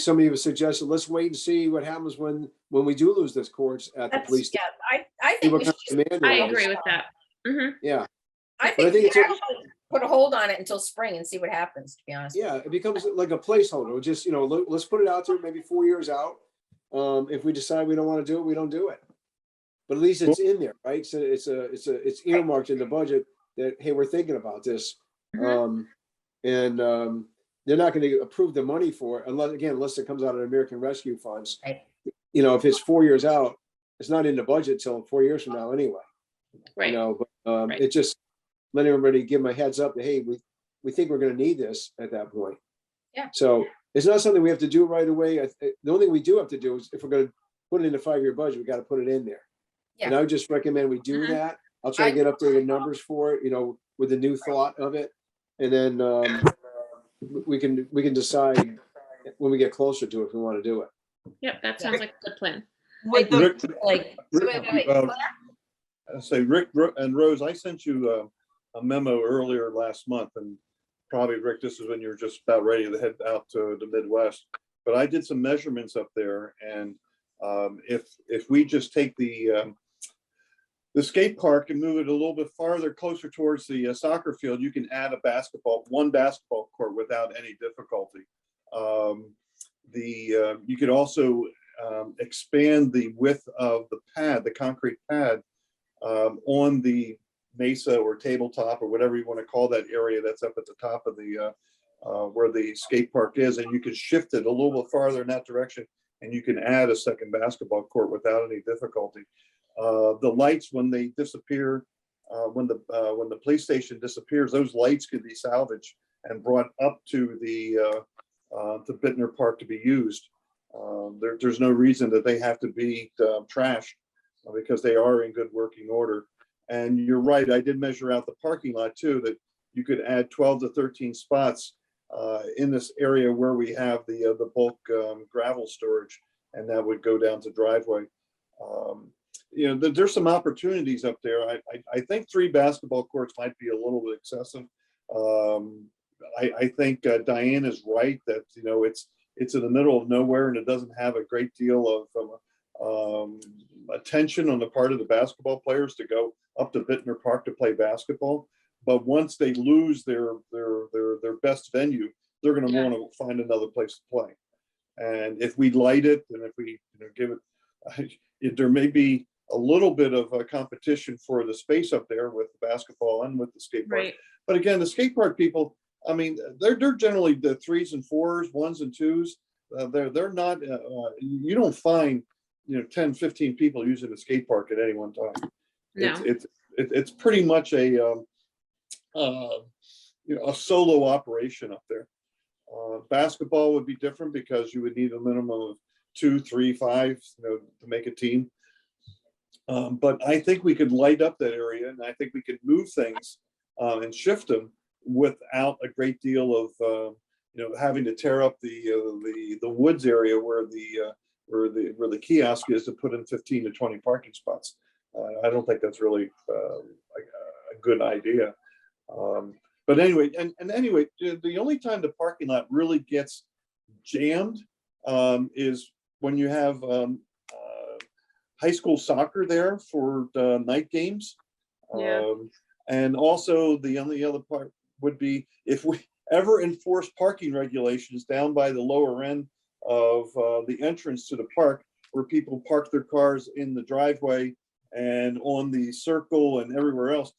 somebody was suggested, let's wait and see what happens when we do lose this courts at the That's, police. yeah, I See think what we kind should of just, demand I there is. agree with that. Hmm. Yeah, I But I think think we it's should a- actually put a hold on it until spring and see what happens, to be honest. with yeah, it becomes like a placeholder. Just, let's put it out there, maybe 4 years out. If we decide we don't want to do it, we don't do it. But at least it's in there, right? So it's earmarked in the budget that, hey, we're thinking about this. Mhm. They're not going to approve the money for it unless it comes out of the American Rescue Funds. Right. If it's 4 years out, it's not in the budget till 4 years from now anyway. Right. But Right. it just let everybody give them a heads up that, hey, we think we're going to need this at that point. Yeah. So it's not something we have to do right away. The only thing we do have to do is, if we're going to put it in the 5-year budget, we got to put it in there. And Yeah. I would just recommend we do Mhm. that. I'll try to get updated numbers for it, with the new thought of it. And then we can decide when we get closer to it if we want to do it. Yep, that sounds like a good plan. With the, Rick, Like, Wait. I say Rick and Rose, I sent you a memo earlier last month, and probably Rick, this is when you're just about ready to head out to the Midwest. But I did some measurements up there, and if we just take the skate park and move it a little bit farther, closer towards the soccer field, you can add one basketball court without any difficulty. You could also expand the width of the pad, the concrete pad, on the mesa or tabletop or whatever you want to call that area that's up at the top of the where the skate park is, and you can shift it a little bit farther in that direction, and you can add a second basketball court without any difficulty. The lights, when they disappear, when the police station disappears, those lights could be salvaged and brought up to the Bittner Park to be used. There's no reason that they have to be trashed, because they are in good working order. And you're right, I did measure out the parking lot too, that you could add 12 to 13 spots in this area where we have the bulk gravel storage, and that would go down to driveway. There's some opportunities up there. I think 3 basketball courts might be a little bit excessive. I think Diane is right that it's in the middle of nowhere, and it doesn't have a great deal of attention on the part of the basketball players to go up to Bittner Park to play basketball. But once they lose their best venue, they're going to want to find another place to play. And if we light it, and if we give it, there may be a little bit of a competition for the space up there with the basketball and with the skate park. Right. But again, the skate park people, I mean, they're generally the 3s and 4s, 1s and 2s. They're not. You don't find 10, 15 people using a skate park at any one time. No. It's pretty much a solo operation up there. Basketball would be different because you would need a minimum of 2, 3, 5, to make a team. But I think we could light up that area, and I think we could move things and shift them without a great deal of having to tear up the woods area where the kiosk is to put in 15 to 20 parking spots. I don't think that's really a good idea. But anyway, anyway, the only time the parking lot really gets jammed is when you have high school soccer there for night games. Yeah. And also the only other part would be if we ever enforce parking regulations down by the lower end of the entrance to the park, where people park their cars in the driveway and on the circle and everywhere else,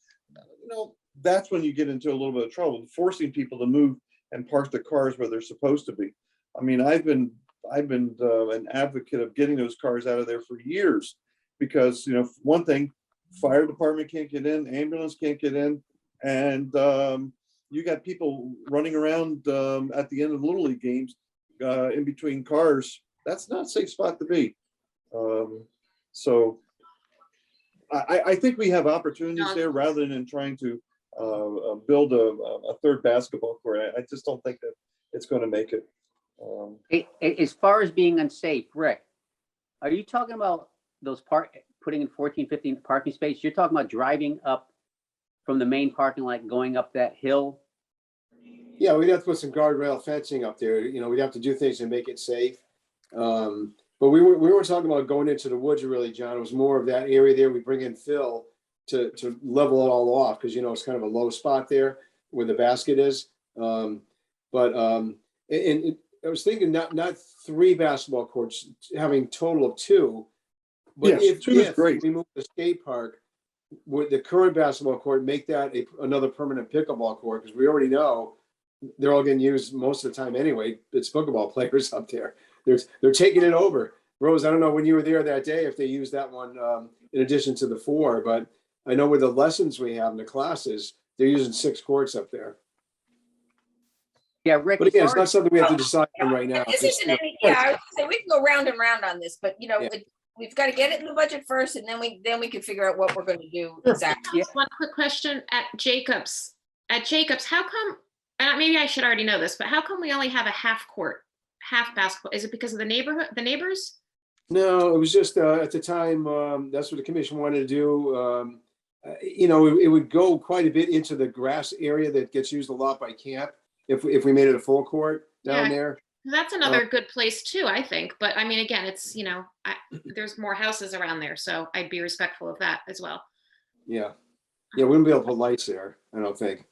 that's when you get into a little bit of trouble, forcing people to move and park their cars where they're supposed to be. I mean, I've been an advocate of getting those cars out of there for years, because one thing, fire department can't get in, ambulance can't get in, and you got people running around at the end of Little League games in between cars. That's not a safe spot to be. So I think we have opportunities there rather than trying to build a third basketball court. I just don't think that it's going to make it. As far as being unsafe, Rick, are you talking about those putting in 14, 15 parking spaces? You're talking about driving up from the main parking lot, going up that hill? Yeah, we'd have to put some guardrail fencing up there. We'd have to do things to make it safe. But we weren't talking about going into the woods really, John. It was more of that area there. We bring in fill to level it all off because, it's kind of a low spot there where the basket is. I was thinking not 3 basketball courts, having total of 2. But Yes, 2 is great. we move the skate park, would the current basketball court make that another permanent pickleball court? Because we already know they're all getting used most of the time anyway. It's pickleball players up there. They're taking it over. Rose, I don't know when you were there that day if they used that one in addition to the 4, but I know with the lessons we have in the classes, they're using 6 courts up there. Yeah, Rick. But again, it's not something we have to decide on right now. This isn't any, I would say we can go round and round on this, but Yeah. we've got to get it in the budget first, and then we can figure out what we're going to do exactly. Yeah. One quick question at Jacobs, how come, and maybe I should already know this, but how come we only have a half basketball? Is it because of the neighbors? No, it was just at the time, that's what the commission wanted to do. It would go quite a bit into the grass area that gets used a lot by camp if we made it a full court down there. That's another good place too, I think. But I mean, again, it's, there's more houses around there, so I'd be respectful of that as well. Yeah. We wouldn't be able to put lights there, I don't think.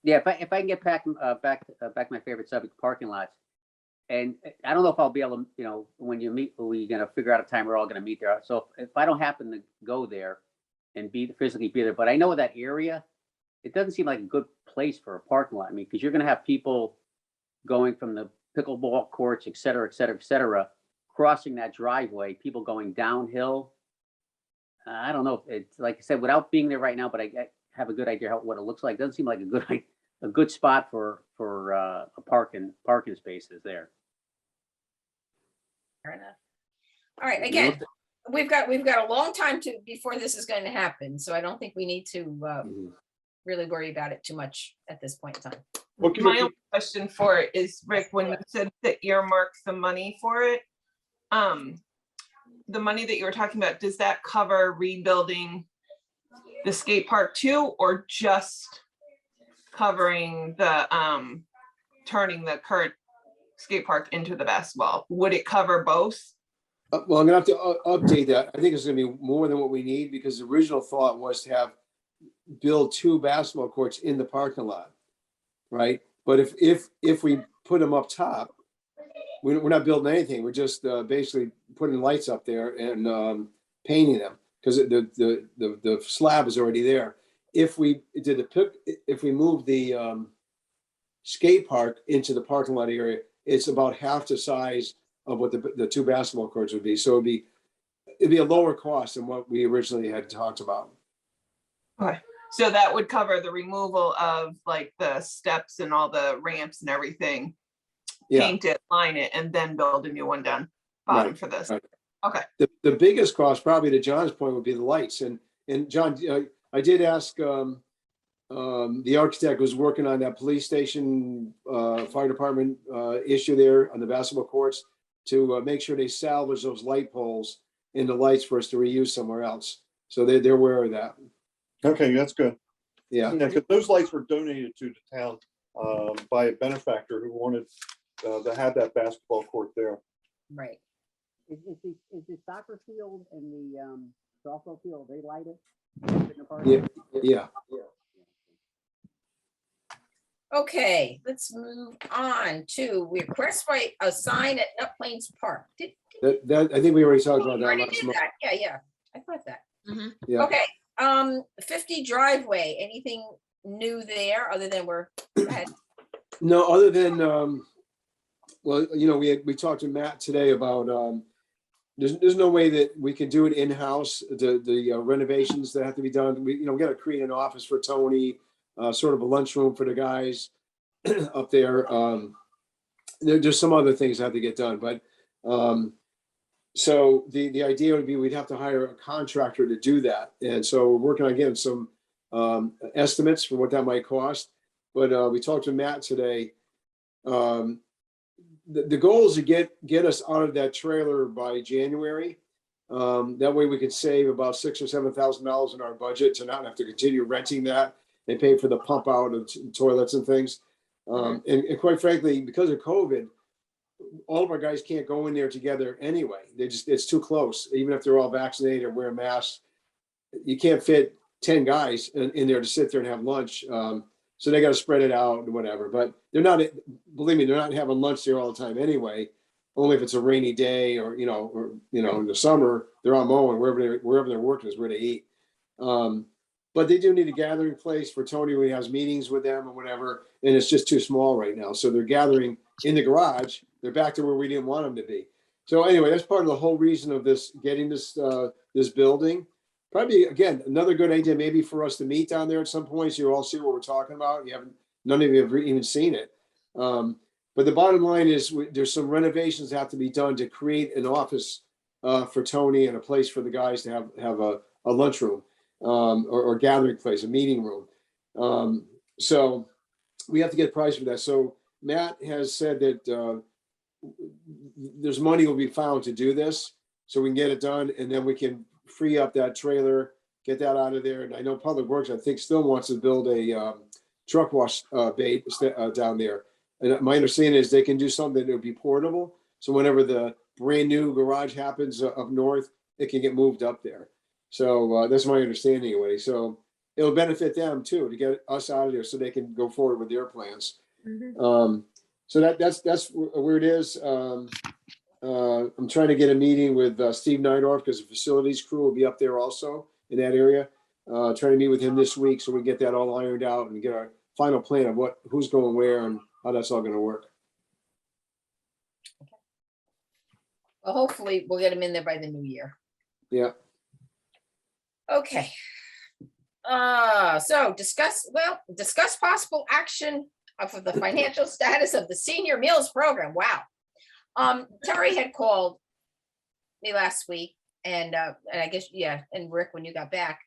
Yeah, if I can get back to my favorite subject, parking lots. And I don't know if I'll be able to, when you meet, we're going to figure out a time we're all going to meet there. So if I don't happen to go there and physically be there, but I know that area, it doesn't seem like a good place for a parking lot. I mean, because you're going to have people going from the pickleball courts, et cetera, crossing that driveway, people going downhill. I don't know. It's like I said, without being there right now, but I have a good idea what it looks like. Doesn't seem like a good spot for a parking spaces there. Fair enough. All right, again, we've got a long time before this is going to happen, so I don't think we need to really worry about it too much at this point in time. My only question for it is, Rick, when you said that earmark the money for it, the money that you were talking about, does that cover rebuilding the skate park too, or just covering the turning the current skate park into the basketball? Would it cover both? Well, I'm gonna have to update that. I think it's gonna be more than what we need because the original thought was to build 2 basketball courts in the parking lot, right? But if we put them up top, we're not building anything. We're just basically putting lights up there and painting them because the slab is already there. If we move the skate park into the parking lot area, it's about half the size of what the 2 basketball courts would be. So it'd be a lower cost than what we originally had talked about. Okay. So that would cover the removal of like the steps and all the ramps and everything. Yeah. Paint it, line it, and then build a new one down bottom for this. Right. Okay. The biggest cost, probably to John's point, would be the lights. And John, I did ask the architect who's working on that police station, fire department issue there on the basketball courts to make sure they salvage those light poles into lights for us to reuse somewhere else. So they're aware of that. Okay, that's good. Yeah. Yeah, because those lights were donated to the town by a benefactor who wanted to have that basketball court there. Right. Is the soccer field and the softball field, they light it? Yeah. Okay, let's move on to request for a sign at Nut Plains Park. That I think we already talked about We that already last did month. that. Yeah, I thought that. Yeah. Okay, 50 driveway, anything new there other than go ahead. No, other than well, we talked to Matt today about there's no way that we can do it in-house, the renovations that have to be done. We got to create an office for Tony. sort of a lunchroom for the guys up there. There's some other things that have to get done, but so the idea would be we'd have to hire a contractor to do that. And so we're working on getting some estimates for what that might cost. But we talked to Matt today. The goal is to get us out of that trailer by January. That way we could save about $6,000 or $7,000 in our budget to not have to continue renting that and pay for the pump out of toilets and things. And quite frankly, because of COVID, all of our guys can't go in there together anyway. It's too close. Even if they're all vaccinated or wear masks, you can't fit 10 guys in there to sit there and have lunch. So they got to spread it out and whatever, but they're not, believe me, they're not having lunch there all the time anyway. Only if it's a rainy day or in the summer, they're on mowing wherever they're working is where they eat. But they do need a gathering place for Tony when he has meetings with them or whatever. And it's just too small right now. So they're gathering in the garage. They're back to where we didn't want them to be. So anyway, that's part of the whole reason of this, getting this building. Probably, again, another good idea maybe for us to meet down there at some point, so you all see what we're talking about. None of you have even seen it. But the bottom line is there's some renovations that have to be done to create an office for Tony and a place for the guys to have a lunchroom or gathering place, a meeting room. So we have to get a price for that. So Matt has said that there's money will be found to do this, so we can get it done, and then we can free up that trailer, get that out of there. And I know Public Works, I think, still wants to build a truck wash bay down there. And my understanding is they can do something that would be portable. So whenever the brand new garage happens up north, it can get moved up there. So that's my understanding anyway. So it'll benefit them too, to get us out of there so they can go forward with their plans. So that's where it is. I'm trying to get a meeting with Steve Neidorf because the facilities crew will be up there also in that area. Trying to meet with him this week so we get that all ironed out and get our final plan of who's going where and how that's all going to work. Well, hopefully we'll get them in there by the new year. Yeah. Okay. So discuss possible action of the financial status of the senior meals program. Wow. Terry had called me last week and I guess, yeah, and Rick, when you got back,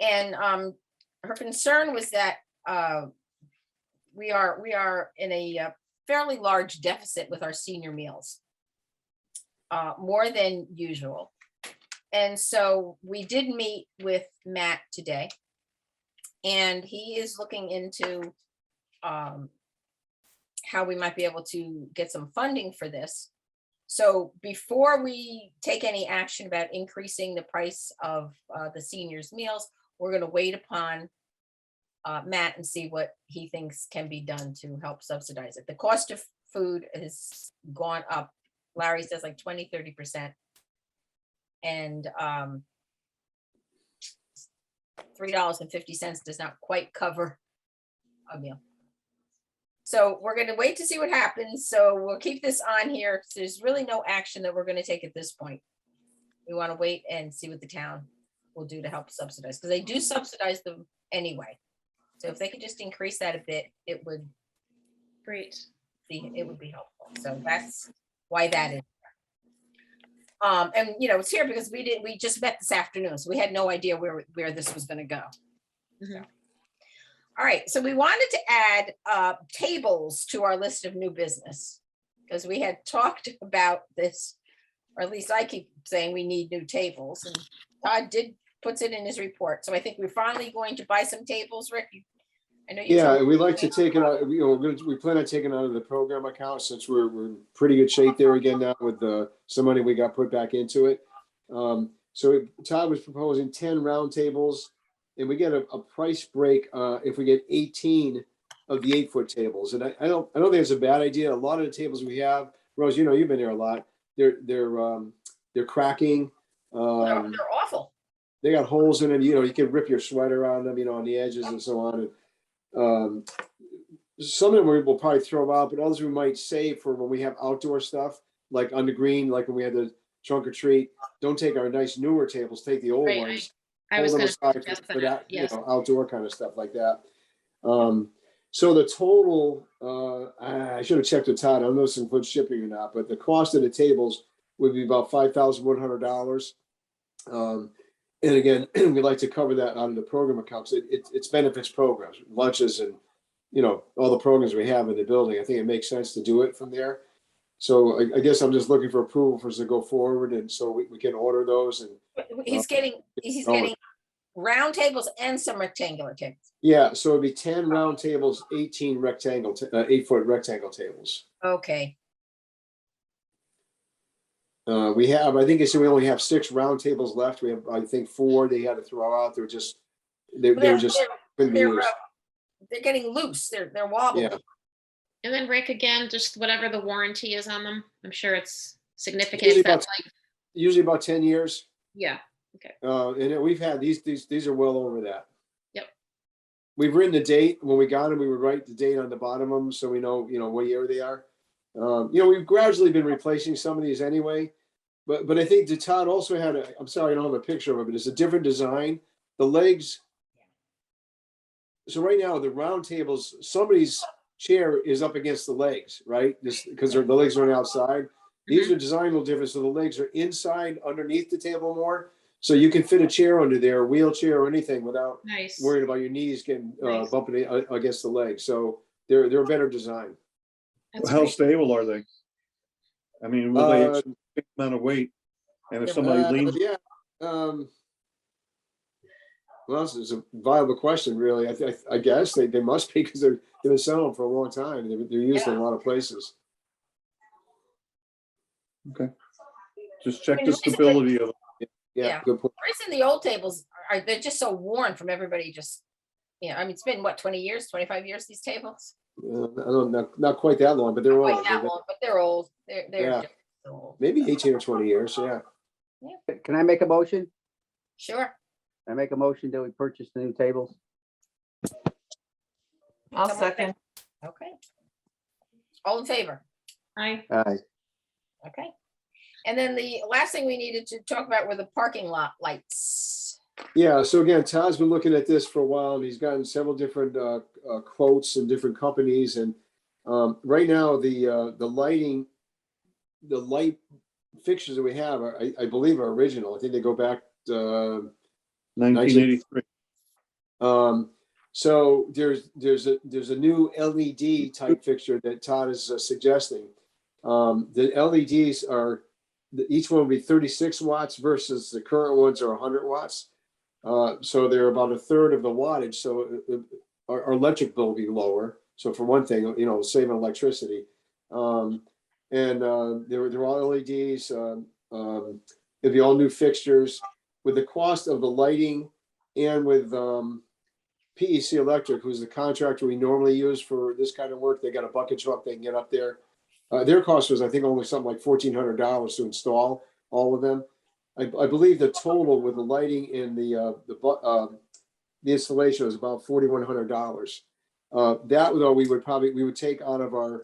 and her concern was that we are in a fairly large deficit with our senior meals, more than usual. And so we did meet with Matt today, and he is looking into how we might be able to get some funding for this. So before we take any action about increasing the price of the seniors' meals, we're going to wait upon Matt and see what he thinks can be done to help subsidize it. The cost of food has gone up. Larry says like 20-30%. And $3.50 does not quite cover a meal. So we're going to wait to see what happens. So we'll keep this on here. There's really no action that we're going to take at this point. We want to wait and see what the town will do to help subsidize, because they do subsidize them anyway. So if they could just increase that a bit, it would be helpful. So that's why that is. And it's here because we just met this afternoon, so we had no idea where this was going to go. So. All right, so we wanted to add tables to our list of new business, because we had talked about this, or at least I keep saying we need new tables, and Todd puts it in his report. So I think we're finally going to buy some tables, Rick. I know you. Yeah, and we'd like to take it out. We plan on taking it out of the program account since we're in pretty good shape there again now with some money we got put back into it. So Todd was proposing 10 round tables, and we get a price break if we get 18 of the 8-foot tables. And I don't think it's a bad idea. A lot of the tables we have, Rose, you've been there a lot. They're cracking. They're awful. They got holes in them. You can rip your sweater on them, on the edges and so on. And, some of them we'll probably throw out, but others we might save for when we have outdoor stuff, like on the green, like when we had the trunk or treat. Don't take our nice newer tables, take the old ones. I was hold them going aside to for that, yes. outdoor kind of stuff like that. So the total, I should have checked with Todd. I don't know if it's includes shipping or not, but the cost of the tables would be about $5,100. And again, we'd like to cover that out of the program accounts. It's benefits programs, lunches, and all the programs we have in the building. I think it makes sense to do it from there. So I guess I'm just looking for approval for us to go forward, and so we can order those. And He's getting round tables and some rectangular tables. yeah, so it'd be 10 round tables, 18 rectangle, 8-foot rectangle tables. Okay, We have, I think we only have 6 round tables left. We have, I think, 4 they had to throw out. They were just, they were just couldn't be used. they're getting loose. They're wobbly. Yeah. And then Rick, again, just whatever the warranty is on them. I'm sure it's significant. Usually If that's like, Usually about 10 years. yeah. And we've had these are well over that. Yep. We've written the date. When we got them, we would write the date on the bottom of them so we know, what year they are. We've gradually been replacing some of these anyway. But I think that Todd also had I'm sorry, I don't have a picture of it, but it's a different design. The legs. So right now, the round tables, somebody's chair is up against the legs, right? Just because the legs are on the outside. These are designed a little different. So the legs are inside underneath the table more. So you can fit a chair under there, a wheelchair or anything without Nice. worrying about your knees getting Nice. bumping against the legs. So they're a better design. That's How great. stable are they? I mean, will they Uh, accept a big amount of weight? And if Yeah, somebody leans, Yeah. Well, this is a viable question, really. I guess they must be because they've been selling them for a long time. They're used in a lot of places. just check I mean, the basically- stability of it. Yeah, Yeah. good point. The reason the old tables they're just so worn from everybody just, I mean, it's been what, 20 years, 25 years, these tables? I don't know, not quite that long, but they're Quite old. that long, but they're old. They're Yeah. just so old. Maybe 18 or 20 years. Yeah. Can I make a motion? Sure. I make a motion that we purchase the new tables? I'll second. Okay. All in favor? Hi. Aye. Okay. And then the last thing we needed to talk about were the parking lot lights. Yeah. So again, Todd's been looking at this for a while, and he's gotten several different quotes and different companies. And right now, the light fixtures that we have are, I believe, are original. I think they go back to 1983. So there's a new LED type fixture that Todd is suggesting. The LEDs are each one will be 36 watts versus the current ones are 100 watts. So they're about a third of the wattage. So our electric bill will be lower. So for one thing, saving electricity. And they're all LEDs. It'll be all new fixtures with the cost of the lighting and with PEC Electric, who's the contractor we normally use for this kind of work. They got a bucket truck they can get up there. Their cost was, I think, only something like $1,400 to install all of them. I believe the total with the lighting and the installation was about $4,100. That though we would take out of our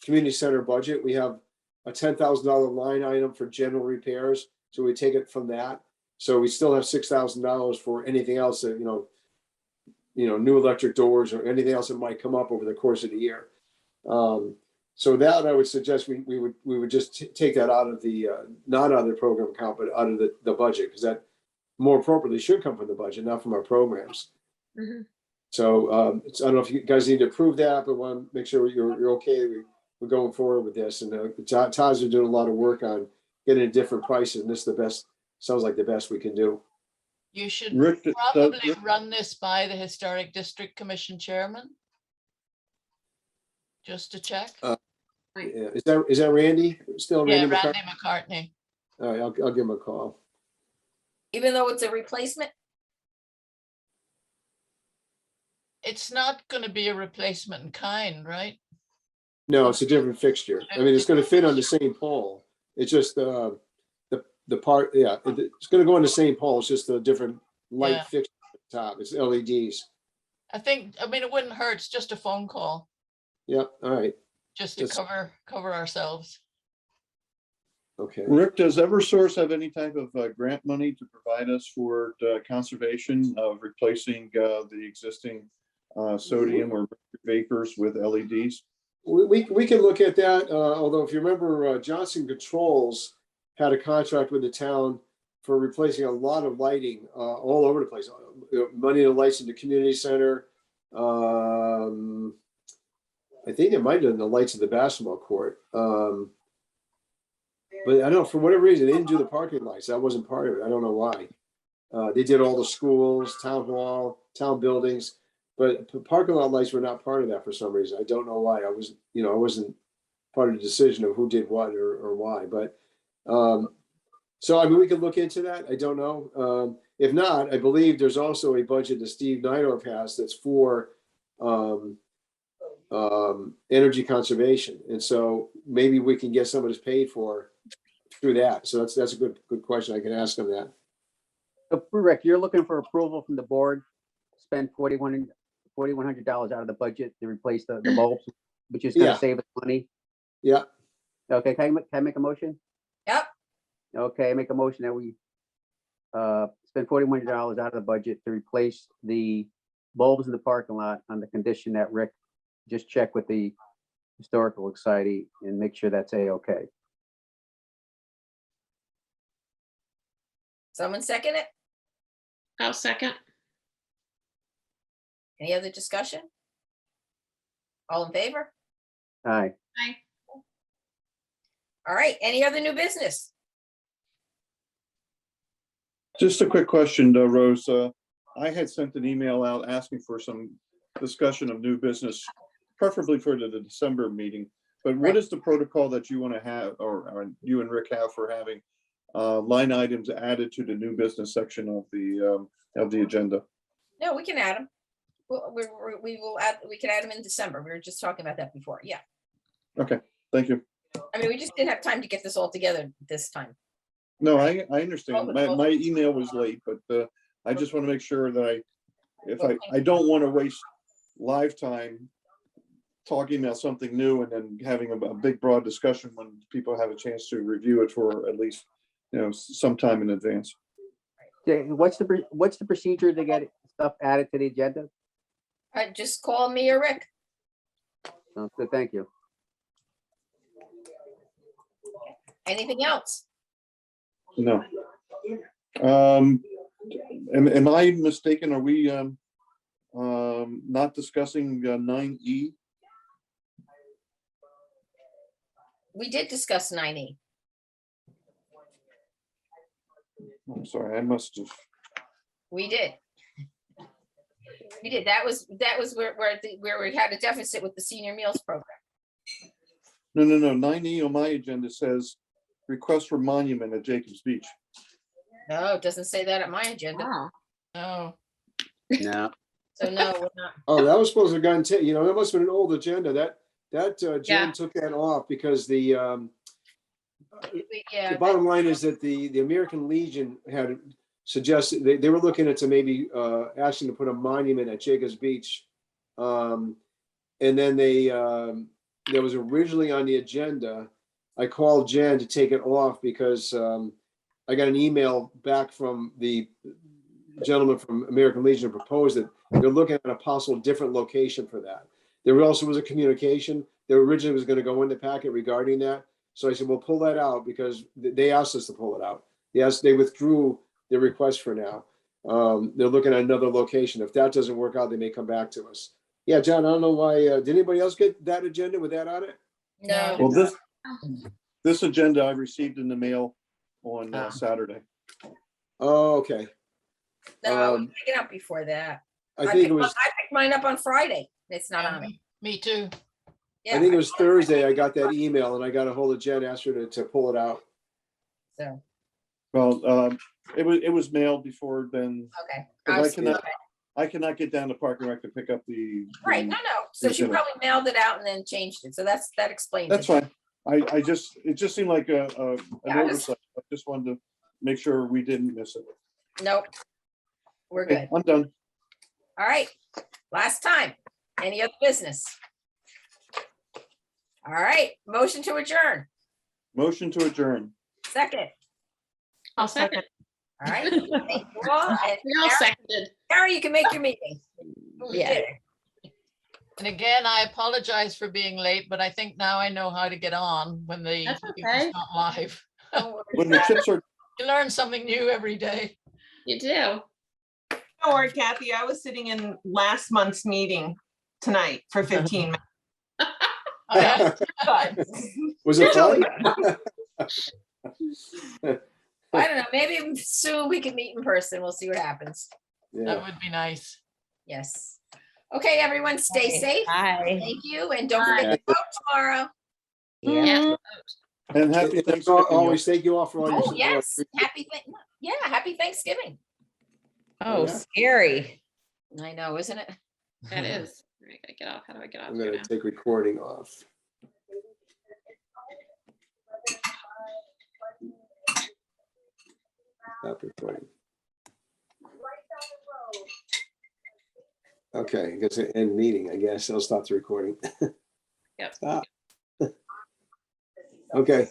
community center budget. We have a $10,000 line item for general repairs, so we take it from that. So we still have $6,000 for anything else that new electric doors or anything else that might come up over the course of the year. So that I would suggest we would just take that out of the not out of the program account, but out of the budget, because that more appropriately should come from the budget, not from our programs. Mhm. So I don't know if you guys need to approve that, but want to make sure you're okay. We're going forward with this, and Todd's are doing a lot of work on getting different prices, and this is the best. Sounds like the best we can do. You should Rick, probably run this by the Historic District Commission Chairman. Just to check. Yeah. Is that Randy? Still Yeah, Randy? Randy McCartney? McCartney. All right, I'll give him a call. Even though it's a replacement? It's not going to be a replacement in kind, right? No, it's a different fixture. I mean, it's going to fit on the same pole. It's just the part. Yeah, it's going to go on the same pole. It's just a different light Yeah. fixture at the top. It's LEDs. I mean, it wouldn't hurt. It's just a phone call, Yep. All right. just to That's- cover ourselves. Okay. Rick, does Eversource have any type of grant money to provide us for conservation of replacing the existing sodium or vapors with LEDs? We can look at that, although if you remember, Johnson Controls had a contract with the town for replacing a lot of lighting all over the place. Money to lights in the community center. I think it might have been the lights of the basketball court. But I don't know, for whatever reason, they didn't do the parking lights. That wasn't part of it. I don't know why. They did all the schools, town hall, town buildings, but parking lot lights were not part of that for some reason. I don't know why. I wasn't part of the decision of who did what or why. But so I mean, we could look into that. I don't know. If not, I believe there's also a budget that Steve Neidorf has that's for energy conservation, and so maybe we can get some of this paid for through that. So that's a good question. I can ask him that. So Rick, you're looking for approval from the board, spend $4,100 out of the budget to replace the bulbs, which is gonna Yeah. save us money. Yeah. Okay, can I make a motion? Yep. Okay, I make a motion that we spend $4,100 out of the budget to replace the bulbs in the parking lot on the condition that Rick just check with the Historical Society and make sure that's A-okay. Someone second it? I'll second. Any other discussion? All in favor? Aye. All right, any other new business? Just a quick question, Rose. I had sent an email out asking for some discussion of new business, preferably for the December meeting. But what is the protocol that you want to have, or you and Rick have for having line items added to the new business section of the agenda? No, we can add them. We will add, we can add them in December. We were just talking about that before. Yeah. Okay, thank you. I mean, we just didn't have time to get this all together this time. No, I understand. My email was late, but I just want to make sure that I don't want to waste live time talking about something new and then having a big broad discussion when people have a chance to review it for at least, some time in advance. Okay, what's the procedure to get stuff added to the agenda? Just call me or Rick. Sounds good, thank you. Anything else? No. Am I mistaken? Are we not discussing 9E? We did discuss 9E. I'm sorry, I must have. We did. We did. That was where we had a deficit with the senior meals program. No. 9E on my agenda says request for monument at Jacobs Beach. No, it doesn't say that at my agenda. Oh. Oh, No. So no, we're not. Oh, that was supposed to have gone to, that must have been an old agenda. That Yeah. Jen took that off because the Yeah, bottom line is that the American Legion had suggested, they were looking at maybe asking to put a monument at Jacobs Beach. And then that was originally on the agenda. I called Jen to take it off because I got an email back from the gentleman from American Legion who proposed it. They're looking at a possible different location for that. There also was a communication that originally was going to go in the packet regarding that. So I said, we'll pull that out because they asked us to pull it out. Yes, they withdrew their request for now. They're looking at another location. If that doesn't work out, they may come back to us. Yeah, John, I don't know why, did anybody else get that agenda with that on it? no. Well, this agenda I received in the mail on Saturday. Oh, okay. No, we pick it up before that. I think it was, I picked mine up on Friday. It's not on it. me too. Yeah, I think it was Thursday. I got that email and I got a hold of Jen, asked her to pull it out. So, Well, it was mailed before then. okay. Because Okay. I cannot get down to Park and Rec to pick up the. Right, no. So she agenda. probably mailed it out and then changed it. So that explains it. That's fine. It just seemed like an Yeah, oversight. I just wanted to make sure we didn't miss it. Nope. We're Okay, good. I'm done. All right. Last time. Any other business? All right. Motion to adjourn. Motion to adjourn. Second. I'll second. All right. Thank you all. And We all seconded. Carrie, you can make your meeting. Yeah. did it. And again, I apologize for being late, but I think now I know how to get on when the That's meeting okay. is not live. Don't worry When the about it. chips are, You learn something new every day. You do. Don't worry, Kathy, I was sitting in last month's meeting tonight for 15 minutes. Yeah, But Was it fun? I don't know, maybe soon we can meet in person. We'll see what happens. Yeah. that would be nice. Yes. Okay, everyone, stay safe. Hi. Thank you, and don't forget to vote tomorrow. Yeah. and happy And Thanksgiving. y'all. always thank you all for all your Oh, support. yes, happy Thanksgiving. Oh, Yeah. scary. I know, isn't it? That is. All right, gotta get off. How do I get off I'm here gonna now? take recording off. Stop recording. Okay, I guess end meeting, I guess. I'll stop the recording. Yep. Stop. Okay.